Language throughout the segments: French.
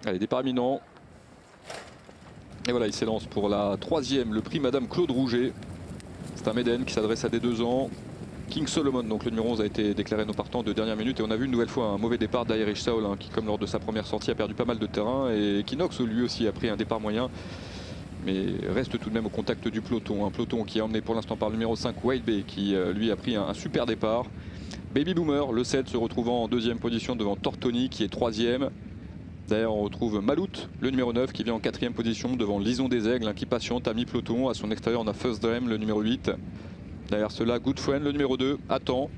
Allez, départ imminent. Et voilà, il s'élance pour la troisième, le prix Madame Claude Rouget. C'est un Méden qui s'adresse à des 2 ans. King Solomon, donc le numéro 11, a été déclaré non partant de dernière minute. Et on a vu une nouvelle fois un mauvais départ d'Irish Soul, qui, comme lors de sa première sortie, a perdu pas mal de terrain. Et Equinox, lui aussi, a pris un départ moyen. Mais reste tout de même au contact du peloton. Un peloton qui est emmené pour l'instant par le numéro 5, White Bay, qui lui a pris un super départ. Baby Boomer, le 7, se retrouvant en 2e position devant Tortoni, qui est 3e. D'ailleurs, on retrouve Malout, le numéro 9, qui vient en 4e position devant Lison des Aigles, qui patiente à mi-peloton. À son extérieur, on a First Dream, le numéro 8. Derrière cela, Good Friend, le numéro 2, attend,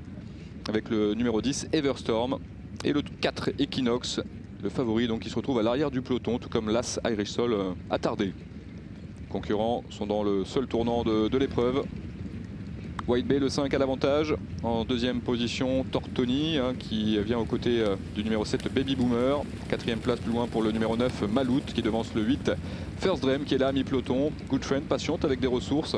avec le numéro 10, Everstorm. Et le 4, Equinox, le favori, donc, qui se retrouve à l'arrière du peloton, tout comme l'As Irish Soul attardé. Les concurrents sont dans le seul tournant de l'épreuve. White Bay, le 5, à l'avantage. En 2e position, Tortoni, qui vient aux côtés du numéro 7, Baby Boomer. 4e place plus loin pour le numéro 9, Malout, qui devance le 8, First Dream, qui est là à mi-peloton. Good Friend, patiente avec des ressources.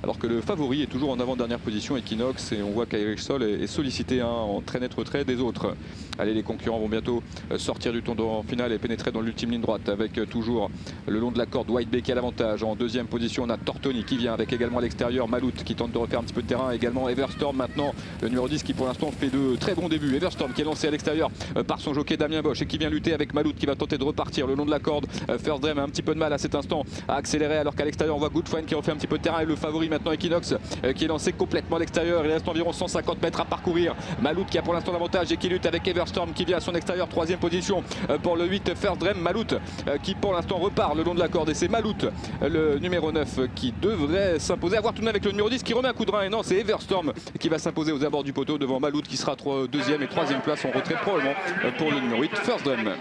Alors que le favori est toujours en avant-dernière position, Equinox, et on voit qu'Irish Soul est sollicité en très net retrait des autres. Allez, les concurrents vont bientôt sortir du tournant final et pénétrer dans l'ultime ligne droite avec toujours le long de la corde White Bay qui a l'avantage. En 2e position, on a Tortoni qui vient avec également à l'extérieur Malout qui tente de refaire un petit peu de terrain. Également Everstorm maintenant, le numéro 10 qui pour l'instant fait de très bons débuts. Everstorm qui est lancé à l'extérieur par son jockey Damien Bosch et qui vient lutter avec Malout qui va tenter de repartir le long de la corde. First Dream a un petit peu de mal à cet instant à accélérer alors qu'à l'extérieur on voit Good Friend qui refait un petit peu de terrain et le favori maintenant Equinox qui est lancé complètement à l'extérieur. Il reste environ 150 mètres à parcourir. Malout qui a pour l'instant l'avantage et qui lutte avec Everstorm qui vient à son extérieur. 3e position pour le 8 First Dream. Malout qui pour l'instant repart le long de la corde et c'est Malout le numéro 9 qui devrait s'imposer. À voir tout de même avec le numéro 10 qui remet un coup de rein et non, c'est Everstorm qui va s'imposer aux abords du poteau devant Malout qui sera 2e et 3e place en retrait probablement pour le numéro 8 First Dream.